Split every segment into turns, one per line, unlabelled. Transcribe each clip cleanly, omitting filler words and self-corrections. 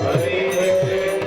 हरे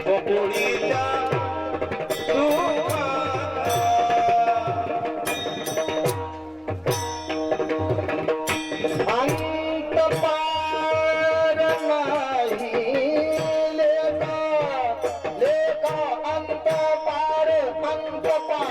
गोकुळीच्या अंत पार नाही लेका लेका अंत पार नाही लेका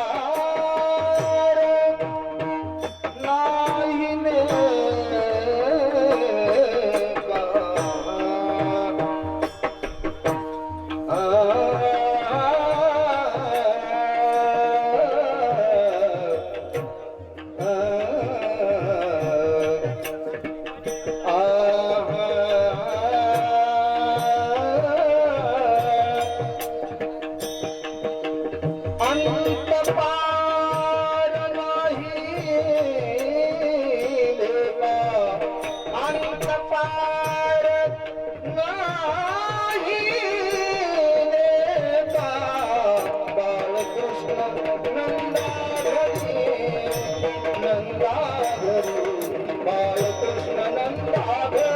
अंत पार नाही लेका अंत पार नाही लेका बाळकृष्ण नंदाघरी नंदाघरी बाळकृष्ण नंदाघरी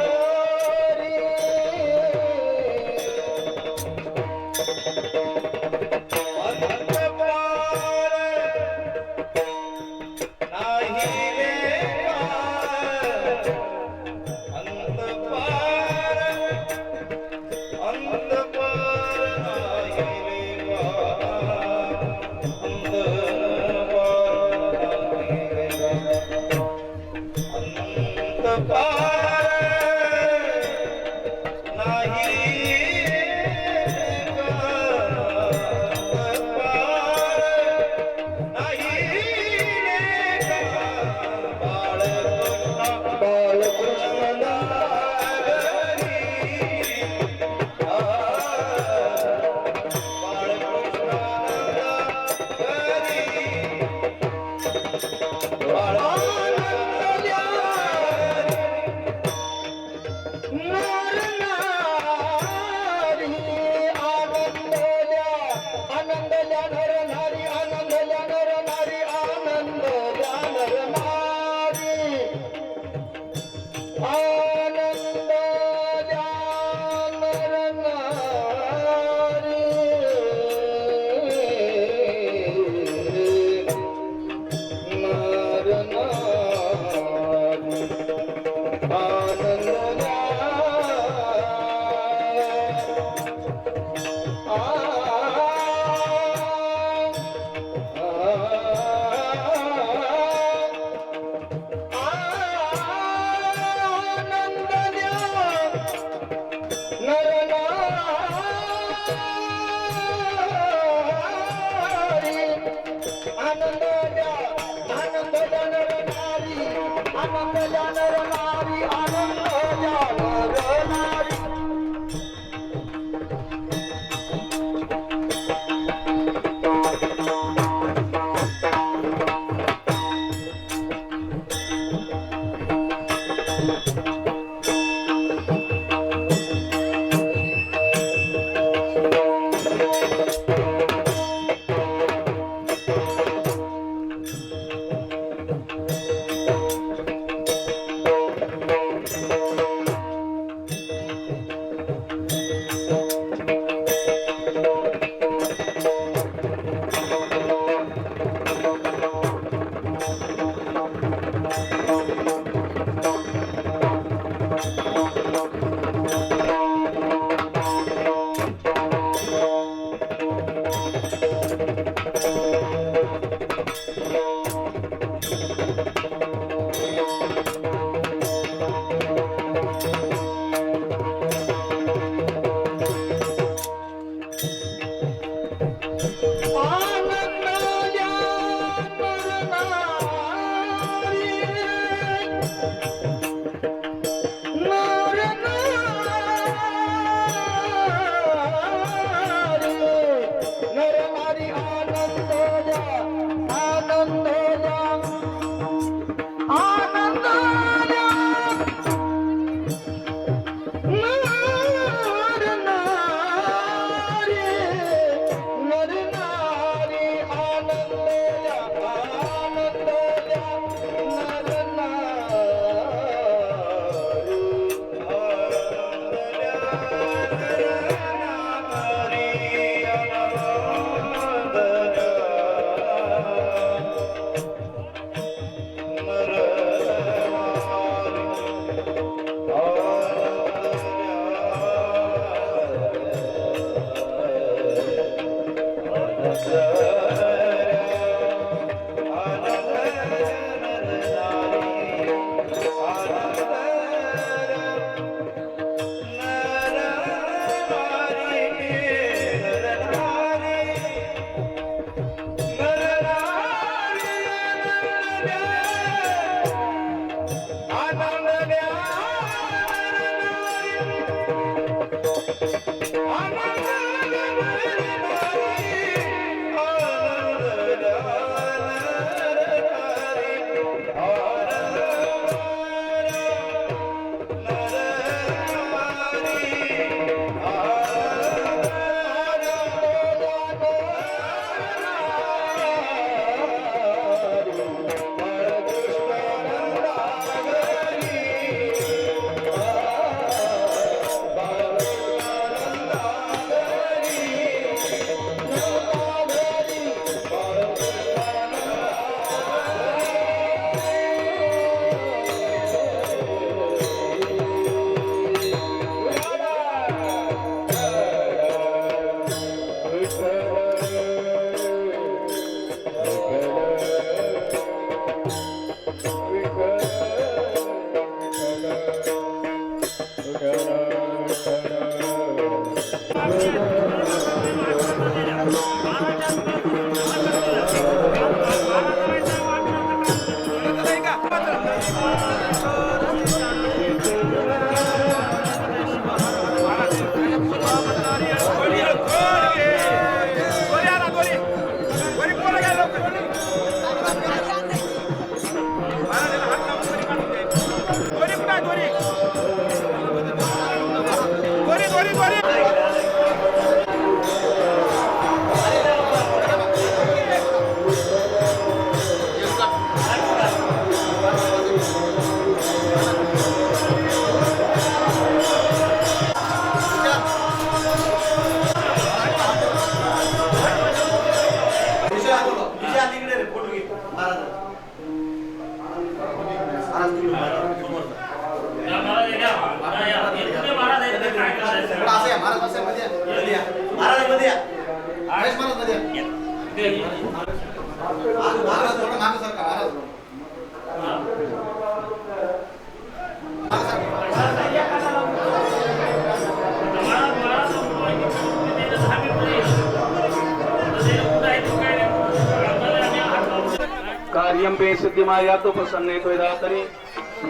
कार्यम्पे सिद्धिमायातुपसन्ने त्वदातरि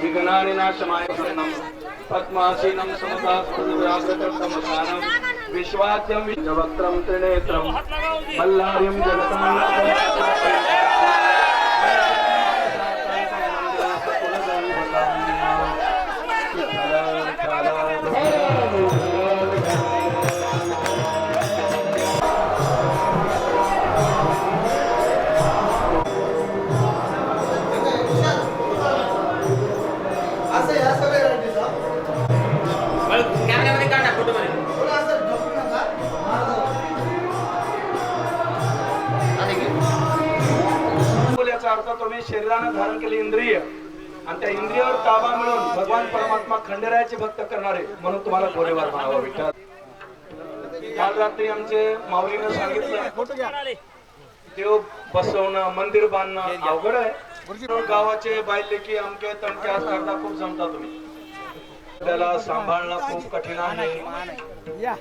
विघ्नानि नाशमाय शरणं पद्मासीनं समतास्पदव्याघ्रतमसानं विश्वाद्यं विश्ववक्त्रं त्रिनेत्रं मल्लार्यं याचा अर्थ तुम्ही शरीराने धारण केले इंद्रिय आणि त्या इंद्रियावर ताबा मिळून भगवान परमात्मा खंडेरायाचे भक्त करणारे म्हणून तुम्हाला गोरेवार म्हणावं विठ्ठल. काल रात्री आमचे माऊलीनं सांगितलं देव बसवणं मंदिर बांधणं अवघड आहे. गावाचे बायले की अमके तमके असता खूप जमता तुम्ही त्याला सांभाळणं खूप कठीण आहे.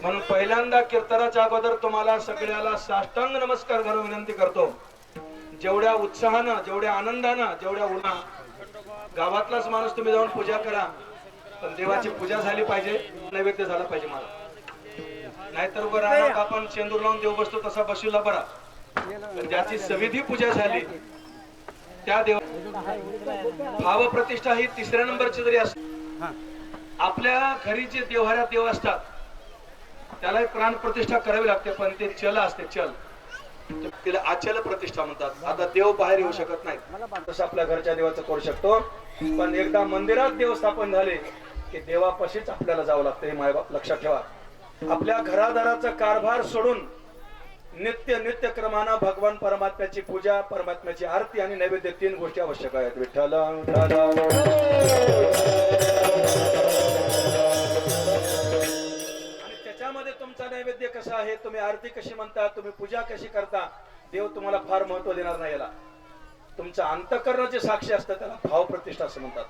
म्हणून पहिल्यांदा कीर्तनाच्या अगोदर तुम्हाला सगळ्याला साष्टांग नमस्कार घालून विनंती करतो. जेवढ्या उत्साहानं जेवढ्या आनंदानं जेवढ्या उन्हा गावातलाच माणूस तुम्ही जाऊन पूजा करा पण देवाची पूजा झाली पाहिजे नैवेद्य झाला पाहिजे मला. नाहीतर उभं राहणार आपण शेंदूर लावून देव बसतो तसा बसूला बरा पण ज्याची सविधी पूजा झाली त्या देव भाव प्रतिष्ठा ही तिसऱ्या नंबरची जरी असते. आपल्या घरी जे देवहाऱ्या देव असतात त्याला प्राण प्रतिष्ठा करावी लागते पण ते चल असते चल तिला अचल प्रतिष्ठा म्हणतात. आता देव बाहेर येऊ शकत नाही तसं आपल्या घरच्या देवाचं करू शकतो पण एकदा मंदिरात देव स्थापन झाले की देवापाशीच आपल्याला जावं लागतं. हे मायबाप लक्षात ठेवा. आपल्या घरादाराचा कारभार सोडून नित्य नित्य क्रमानं भगवान परमात्म्याची पूजा परमात्म्याची आरती आणि नैवेद्य तीन गोष्टी आवश्यक आहेत. विठ्ठल त्याच्यामध्ये तुमचा नैवेद्य कसा आहे तुम्ही आरती कशी म्हणता तुम्ही पूजा कशी करता देव तुम्हाला फार महत्व देणार नाही. याला तुमचं अंतःकरणाचे साक्षी असतं त्याला भाव प्रतिष्ठा असं म्हणतात.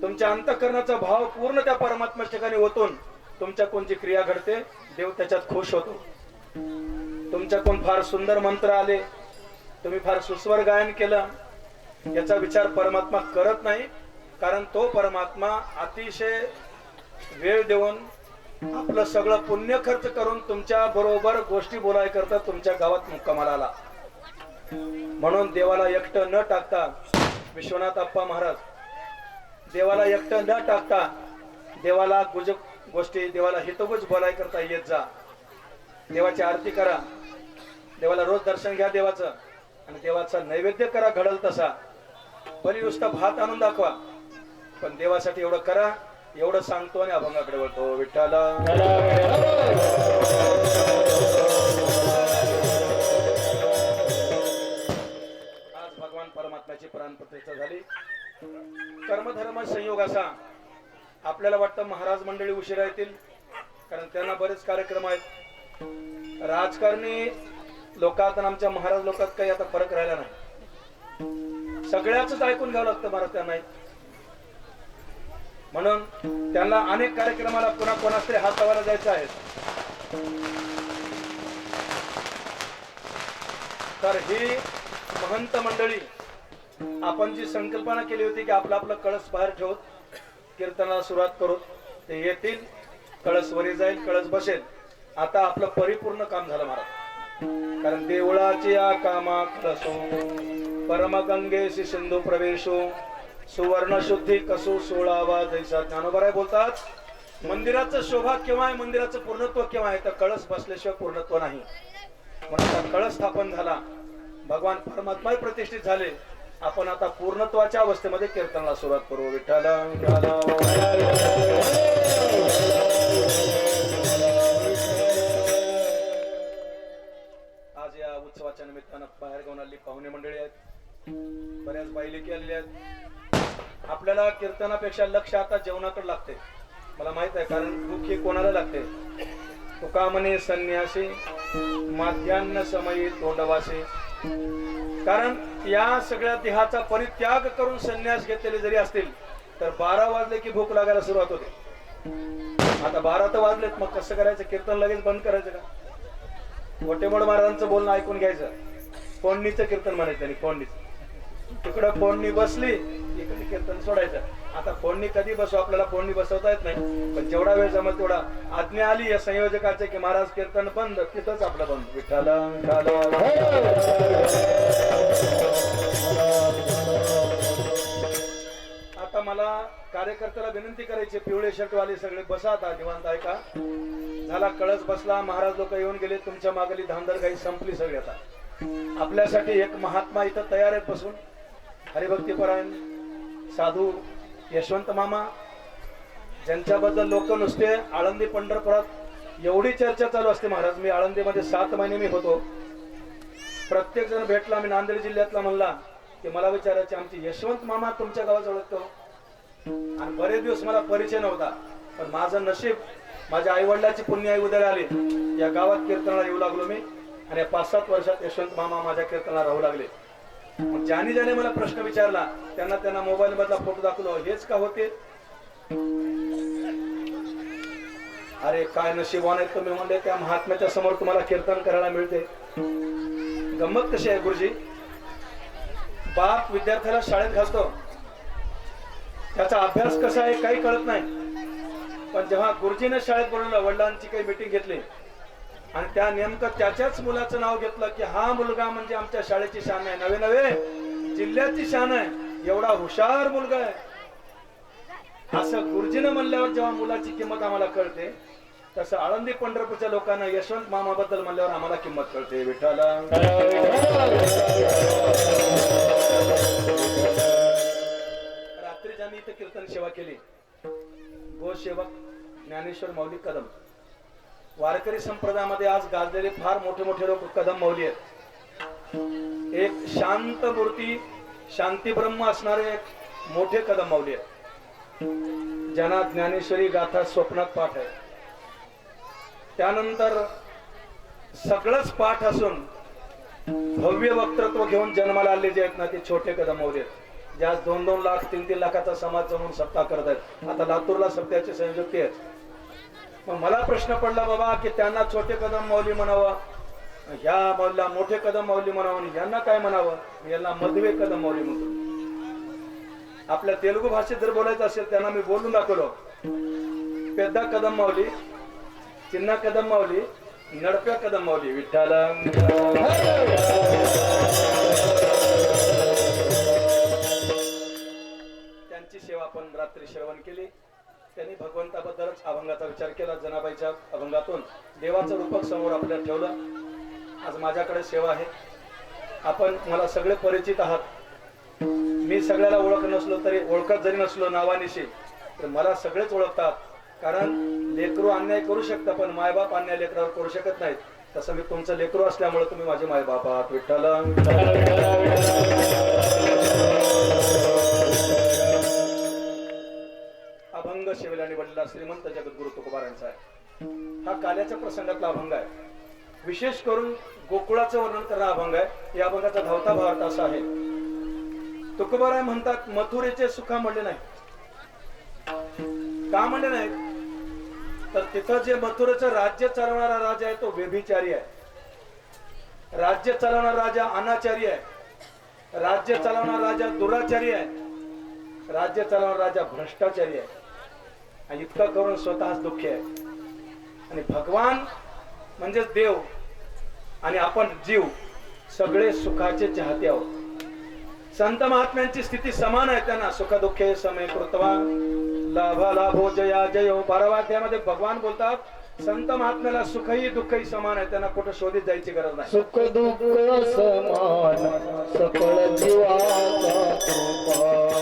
तुमच्या अंतःकरणाचा भाव पूर्ण त्या परमात्मा ठिकाणी ओतून तुमच्या कोणची क्रिया घडते देव त्याच्यात खुश होतो. तुमच्या कोण फार सुंदर मंत्र आले तुम्ही फार सुस्वर गायन केलं याचा विचार परमात्मा करत नाही कारण तो परमात्मा अतिशय वेळ देऊन आपलं सगळं पुण्य खर्च करून तुमच्या बरोबर गोष्टी बोलाय करता तुमच्या गावात मुक्कामाला आला. म्हणून देवाला एकटं न टाकता विश्वनाथ अप्पा महाराज देवाला एकटं न टाकता देवाला गुज गोष्टी देवाला हितगुज बोलाय करता येत जा. देवाची आरती करा देवाला रोज दर्शन घ्या देवाचं आणि देवाचा नैवेद्य करा घडल तसा. बरी नुसता भात आणून दाखवा पण देवासाठी एवढं करा एवढं सांगतो आणि अभंगाकडे वळतो. विठ्ठल आज भगवान परमात्म्याची प्राण प्रतिष्ठा झाली. कर्मधर्म संयोग असा आपल्याला वाटतं महाराज मंडळी उशिरा येतील कारण त्यांना बरेच कार्यक्रम आहेत. राजकारणी लोकात आणि आमच्या महाराज लोकात काही आता फरक राहिला नाही. सगळ्याच ऐकून घ्यावं लागतं महाराज त्यांना. म्हणून त्यांना अनेक कार्यक्रमाला पुन्हा कोणाच तरी हात लावायला जायचं आहे. तर ही महंत मंडळी आपण जी संकल्पना केली होती की आपला आपला कळस बाहेर ठेवत कीर्तनाला सुरुवात करू ते येतील कळस वरी जाईल कळस बसेल. आता आपलं परिपूर्ण काम झालं महाराज कारण देवळाची या कामा कळसो परमगंगेशी सिंधू प्रवेशो सुवर्ण शुद्धी कसो सोळावा जैसा. ज्ञानोबराय बोलतात मंदिराचं शोभा केव्हा आहे मंदिराचं पूर्णत्व केव्हा आहे तर कळस बसल्याशिवाय पूर्णत्व नाही. म्हणून कळस स्थापन झाला भगवान परमात्मा प्रतिष्ठित झाले. आपण आता पूर्णत्वाच्या अवस्थेमध्ये कीर्तनाला सुरुवात करू. विठ्ठल आज या उत्सवाच्या निमित्तानं बाहेर गावून आलेली पाहुणे मंडळी आहेत बऱ्याच बायलेकी आलेल्या आहेत. आपल्याला कीर्तनापेक्षा लक्ष आता जेवणाकडे लागते मला माहित आहे कारण भूक ही कोणाला लागते. तुका म्हणे संन्यासी माध्यान्ह समयी तोंडवासी. कारण या सगळ्या देहाचा परित्याग करून संन्यास घेतलेले जरी असतील तर 12 वाजले की भूक लागायला सुरुवात होते. आता 12 तर वाजलेत मग कसं करायचं कीर्तन लगेच बंद करायचं का. मोठेमोठ महाराजांचं बोलणं ऐकून घ्यायचं. कोंडणीचं कीर्तन म्हणायचं आणि कोंडणीचं तिकडं फोडणी बसली इकडे कीर्तन सोडायचं. आता फोडणी कधी बसू आपल्याला फोडणी बसवता येत नाही, पण जेवढा वेळ जमत तेवढा. आज्ञा आली या संयोजकाचे की महाराज कीर्तन बंद, तिथंच आपलं बंद. विठ्ठला आता मला कार्यकर्त्याला विनंती करायची, पिवळे शर्टवाले सगळे बसा आता निवांत ऐका. झाला कळस बसला, महाराज लोक येऊन गेले, तुमच्या मागली धांदर काही संपली सगळी. आता आपल्यासाठी एक महात्मा इथं तयार आहेत बसून, हरिभक्तीपरायण साधू यशवंत मामा, ज्यांच्याबद्दल लोक नुसते आळंदी पंढरपुरात एवढी चर्चा चालू असते. महाराज मी आळंदीमध्ये 7 महिने मी होतो, प्रत्येक जण भेटला. मी नांदेड जिल्ह्यातला म्हणला की मला विचारायचे आमचे यशवंत मामा तुमच्या गावात ओळखतो, आणि बरेच दिवस मला परिचय नव्हता. पण माझं नशीब, माझ्या आई वडिलाची पुण्य आई उदय आली, या गावात कीर्तनाला येऊ लागलो मी, आणि 5-7 वर्षात यशवंत मामा माझ्या कीर्तनाला राहू लागले. ज्याने ज्याने मला प्रश्न विचारला त्यांना मोबाईल मधला फोटो दाखवलो, हेच का होते? अरे काय नशीबवान आहेत तुम्ही म्हणले, त्या महात्म्याच्या समोर तुम्हाला कीर्तन करायला मिळते. गंमत कशी आहे गुरुजी, बाप विद्यार्थ्याला शाळेत घालतो, त्याचा अभ्यास कसा आहे काही कळत नाही, पण जेव्हा गुरुजीने शाळेत बोलवलं, वडिलांची काही मीटिंग घेतली आणि त्या नेमकं त्याच्याच मुलाचं नाव घेतलं की हा मुलगा म्हणजे आमच्या शाळेची शान आहे, नवे नवे जिल्ह्याची शान आहे, एवढा हुशार मुलगा आहे, असं गुरुजीनं म्हणल्यावर जेव्हा मुलाची किंमत आम्हाला कळते, तसं आळंदी पंढरपूरच्या लोकांना यशवंत मामाबद्दल म्हणल्यावर आम्हाला किंमत कळते. विठ्ठला रात्री ज्यांनी इथे कीर्तन सेवा केली, गोसेवक ज्ञानेश्वर माऊली कदम, वारकरी संप्रदायामध्ये आज गाजलेले फार मोठे मोठे लोक कदम माऊली आहेत. एक शांत मूर्ती, शांती ब्रह्म असणारे एक मोठे कदम माऊली आहेत, ज्यांना ज्ञानेश्वरी गाथा स्वप्नात पाठ आहे. त्यानंतर सगळंच पाठ असून भव्य वक्तृत्व घेऊन जन्माला आले जे आहेत ना, ते छोटे कदम माऊली आहेत, ज्या 2-2 लाख 3-3 लाखाचा समाज जमून सत्ता करत आहेत. आता लातूरला सत्याचे संयोजक आहेत. मग मला प्रश्न पडला बाबा की त्यांना छोटे कदम माऊली म्हणावं, ह्या माऊलीला मोठे कदम माऊली म्हणावं, आणि यांना काय म्हणावं? यांना मधवे कदम माऊली म्हणतो. आपल्या तेलुगू भाषेत जर बोलायचं असेल त्यांना मी बोलून दाखवलो, पेद्दा कदम माऊली, चिन्ना कदम माऊली, नडप्या कदम माऊली. विठ्ठला त्यांची सेवा आपण रात्री श्रवण केली. त्यांनी भगवंताबद्दलच अभंगाचा विचार केला. जनाबाईच्या अभंगातून देवाचं रूपक समोर आपल्याला ठेवलं. आज माझ्याकडे सेवा आहे. आपण मला सगळे परिचित आहात. मी सगळ्याला ओळख नसलो तरी, ओळखत जरी नसलो नावानिशी, तर मला सगळेच ओळखतात. कारण लेकरू अन्याय करू शकतं, पण मायबाप अन्याय लेकरावर करू शकत नाहीत. तसं मी तुमचं लेकरू असल्यामुळे तुम्ही माझे मायबाप आहात. विठ्ठल अभंग शिवल्याने वडील श्रीमंत जगद्गुरु तुकोबारायांचा आहे. हा काल्याच्या प्रसंगातला अभंग आहे. विशेष करून गोकुळाचं वर्णन करणारा अभंग आहे. या अभंगाचा धावता भावार्थ असा आहे, तुकोबाराय म्हणतात मथुरेचे सुखा म्हणले नाही. का म्हणले नाही? तर तिथं जे मथुरेचं राज्य चालवणारा राजा आहे तो व्यभिचारी आहे. राज्य चालवणारा राजा अनाचारी आहे. राज्य चालवणारा राजा दुराचारी आहे. राज्य चालवणारा राजा भ्रष्टाचारी आहे. आणि इतकं करून स्वतःच दुःखी आहे. आणि भगवान म्हणजे देव आणि आपण जीव सगळे सुखाचे चाहते आहोत. संत महात्म्यांची स्थिती समान आहे. त्यांना सुख दुःखे समे कृतवा लाभा लाभो जया जयो. 12व्या अध्यायामध्ये भगवान बोलतात संत महात्म्याला सुखही दुःखही समान आहे. त्यांना कुठं शोधित जायची गरज नाही.
सुख दुःख समान सकळ जीवाचा कृपा.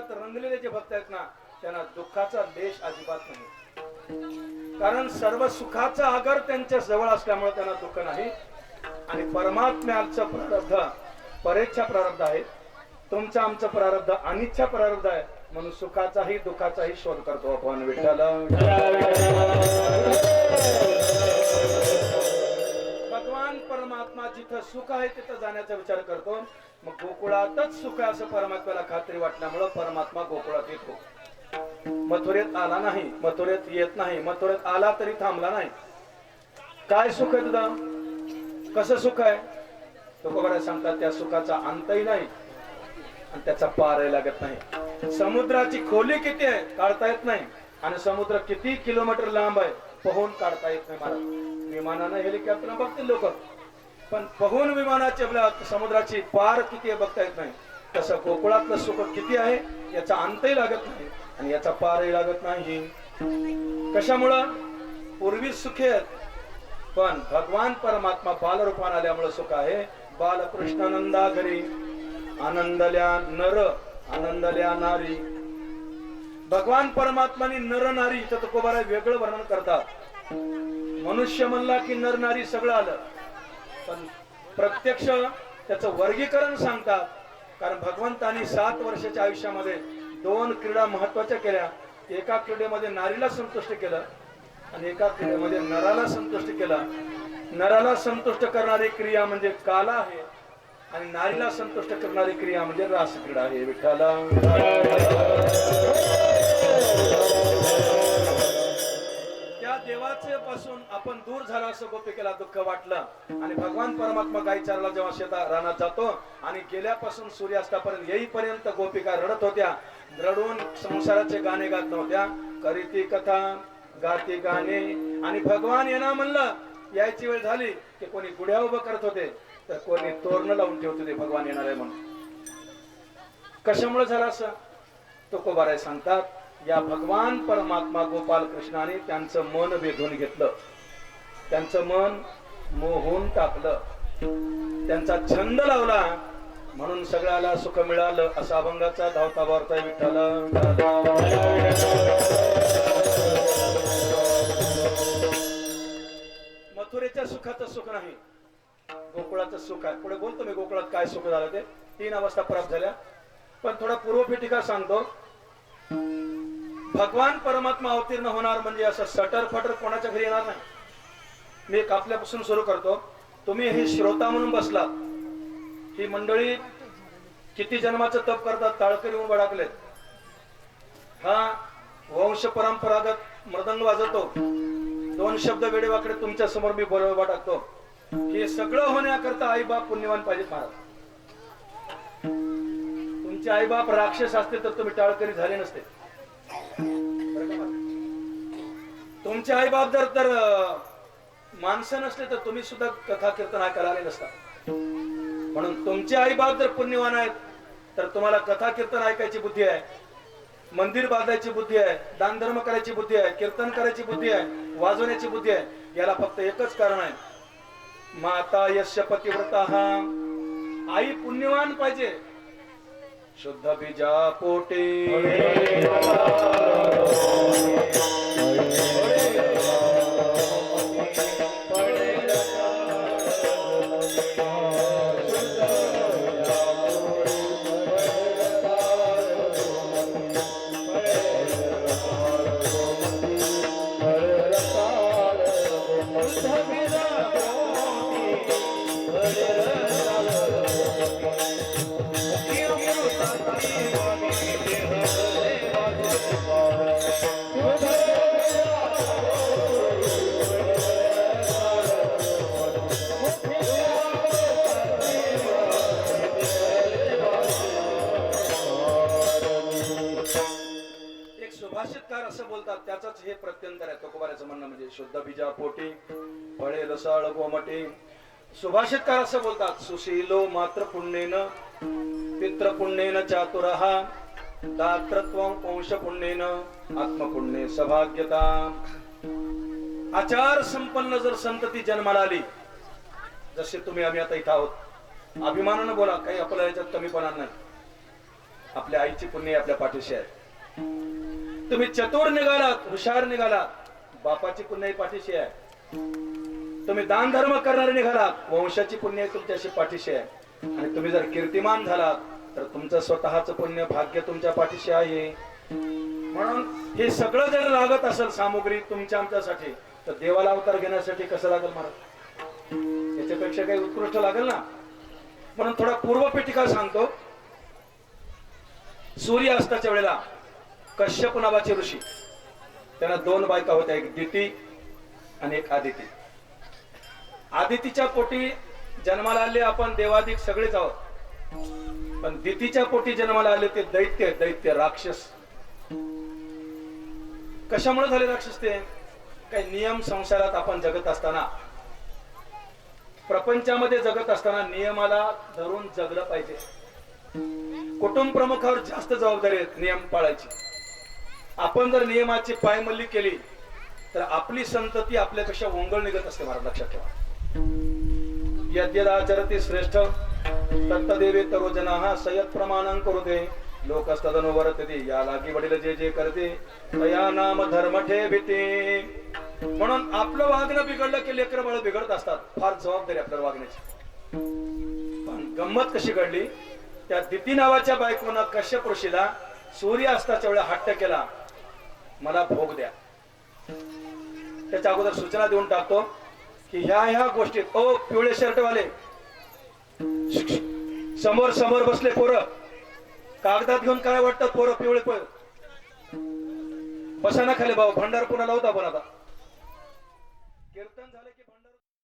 सुखात रंगलेले जे भक्त आहेत ना त्यांना दुःखाचा लेश अजिबात नाही, कारण सर्व सुखाचा आगर त्यांच्या जवळ असल्यामुळे त्यांना दुःख नाही. आणि परमात्म्याचं प्रारब्ध परेच्छा प्रारब्ध आहे, तुमचं आमचं प्रारब्ध अनिच्छा प्रारब्ध आहे, म्हणून सुखाचाही दुःखाचाही शोध करतो आपण. विठ्ठल भगवान परमात्मा जिथं सुख आहे तिथं जाण्याचा विचार करतो. मग गोकुळातच सुख आहे असं परमात्म्याला खात्री वाटल्यामुळं परमात्मा गोकुळात येतो. मथुरेत आला नाही, मथुरेत येत नाही, मथुरेत आला तरी थांबला नाही. काय सुख आहे तुझं, कसं सुख आहे, तुकोबाराय सांगतात त्या सुखाचा अंतही नाही आणि त्याचा पारही लागत नाही. समुद्राची खोली किती आहे काढता येत नाही, आणि समुद्र किती किलोमीटर लांब आहे पोहून काढता येत नाही. महाराज विमानानं हेलिकॉप्टर बघतील लोक, पण पोहून विमानाच्या समुद्राची पार किती आहे बघता येत नाही. तसं गोकुळातलं सुख किती आहे याचा अंतही लागत नाही आणि याचा पारही लागत नाही. कशामुळं, पूर्वी सुखे आहेत, पण भगवान परमात्मा बालरूपान आल्यामुळे सुख आहे. बालकृष्णानंदा घरी आनंदल्या नर आनंदल्या नारी. भगवान परमात्माने नर नारी इथं तुकोबाराय वेगळं वर्णन करतात. मनुष्य म्हणला की नर नारी सगळं आलं, पण प्रत्यक्ष त्याचं वर्गीकरण सांगतात. कारण भगवंतानी 7 वर्षाच्या आयुष्यामध्ये 2 क्रीडा महत्वाच्या केल्या. एका क्रीडेमध्ये नारीला संतुष्ट केलं आणि एका क्रीडेमध्ये नराला संतुष्ट केलं. नराला संतुष्ट करणारी क्रिया म्हणजे काला आहे आणि नारीला संतुष्ट करणारी क्रिया म्हणजे रास क्रीडा आहे. विठ्ठला त्या देवाचे पासून आपण दूर झालो असं गोपिकेला दुःख वाटलं. आणि भगवान परमात्मा गाई चाराला जेव्हा शेतात रानात जातो आणि गेल्यापासून सूर्यास्तापर्यंत येईपर्यंत गोपिका रडत होत्या. रडून संसाराचे गाणे गात नव्हत्या, करीती कथा गाती गाणे. आणि भगवान येणार म्हणलं, यायची वेळ झाली की कोणी गुढ्या उभं करत होते तर कोणी तोरण लावून ठेवत होते भगवान येणार आहे म्हणून. कशामुळे झालं असं, तुकोबाराय सांगतात. या भगवान परमात्मा गोपाल कृष्णाने त्यांचं मन वेधून घेतलं, त्यांचं मन मोहून टाकलं, त्यांचा छंद लावला, म्हणून सगळ्याला सुख मिळालं. असा अभंगाचा धावता वार्ता विठ्ठल. मथुरेच्या सुखाचं सुख नाही, गोकुळाचं सुख आहे. पुढे बोलतो मी गोकुळात काय सुख झालं ते. 3 अवस्था प्राप्त झाल्या, पण थोडा पूर्वपीठिका सांगतो. भगवान परमात्मा अवतीर्ण होणार म्हणजे असं सटर फटर कोणाच्या घरी येणार नाही. मी एक आपल्यापासून सुरू करतो. तुम्ही हे श्रोता म्हणून बसलात, ही मंडळी किती जन्माचं तप करतात, ताळकरी उभं टाकलेत. हा वंश परंपरागत मृदंग वाजवतो, 2 शब्द वेडेवाकडे तुमच्या समोर मी बोलवा टाकतो. हे सगळं होण्याकरता आई बाप पुण्यवान पाहिजेत महाराज. तुमचे आई बाप राक्षस असते तर तुम्ही टाळकरी झाले नसते. तुमचे आई बाप जर माणसं नसले तर तुम्ही सुद्धा कथा कीर्तन ऐकायला आले नसता. म्हणून तुमचे आई बाप जर पुण्यवान आहेत तर तुम्हाला कथा कीर्तन ऐकायची बुद्धी आहे, मंदिर बांधायची बुद्धी आहे, दान धर्म करायची बुद्धी आहे, कीर्तन करायची बुद्धी आहे, वाजवण्याची बुद्धी आहे. याला फक्त एकच कारण आहे, माता यस्य पतिव्रता. आई पुण्यवान पाहिजे. शुद्ध बीजा पोटे असं बोलतात, त्याचाच हे प्रत्यंतर आहे. तुकोबाराचं म्हणणं म्हणजे शुद्ध बीजा पोटी फळे रसाळ गोमटे. सुभाषितकार असं बोलतात, सुशीलो मात्र पुण्येन पित्र पुण्येन चातुरः दात्रत्वं वंश पुण्येन आत्मपुण्ये सौभाग्यता. आचार संपन्न जर संतती जन्माला आली, जसे तुम्ही आम्ही आता इथं आहोत, अभिमानानं बोला, काही आपल्याला याच्यात कमीपणा नाही. आपल्या आईची पुण्य आपल्या पाठीशी आहे. तुम्ही चतुर निघालात, हुशार निघालात, बापाची पुण्य पाठीशी आहे. तुम्ही दान धर्म करणारे निघालात, वंशाची पुण्य तुमच्याशी पाठीशी आहे. आणि तुम्ही जर कीर्तिमान झालात तर तुमचं स्वतःच पुण्य भाग्य तुमच्या पाठीशी आहे. म्हणून हे सगळं जर लागत असेल सामुग्री तुमच्या आमच्यासाठी, तर देवाला अवतार घेण्यासाठी कसं लागेल महाराज? याच्यापेक्षा काही उत्कृष्ट लागेल ना. म्हणून थोडा पूर्वपीठिका सांगतो. सूर्य अस्ताच्या वेळेला कश्यप नावाचे ऋषी, त्यांना 2 बायका होत्या, एक दिती आणि एक आदिती. आदितीच्या पोटी जन्माला आले आपण देवादिक सगळेच आहोत, पण दितीच्या पोटी जन्माला आले ते दैत्य राक्षस. कशामुळे झाले राक्षस? ते काही नियम संसारात आपण जगत असताना, प्रपंचामध्ये जगत असताना नियमाला धरून जगलं पाहिजे. कुटुंब प्रमुखावर जास्त जबाबदारी आहे नियम पाळायची. आपण जर नियमाची पायमल्ली केली तर आपली संतती आपल्यापेक्षा ओंगळ निघत असते महाराज, लक्षात ठेवा. यद्यदाचरति श्रेष्ठ तत्तदेवे तरोजनाः सयत प्रमाणं कुरुते लोकस्तदनुवर्तते. या लागी वडील जे जे करते तया नाम धर्म ठेविते. म्हणून आपलं वागणं बिघडलं की लेकर बाळ बिघडत असतात. फार जबाबदारी आपल्याला वागण्याची. पण गंमत कशी घडली, त्या दिती नावाच्या बायकोनं कश्यप ऋषीला सूर्य अस्ताच्या वेळेला हट्ट केला, मला भोग द्या. त्याच्या अगोदर सूचना देऊन टाकतो की ह्या गोष्टीत, ओ पिवळे शर्ट वाले समोर बसले पोरं, कागदात घेऊन काय वाटतात पोरं पिवळे बसा ना खाली भाऊ, भंडार पुन्हा लावता. पण आता कीर्तन झालं की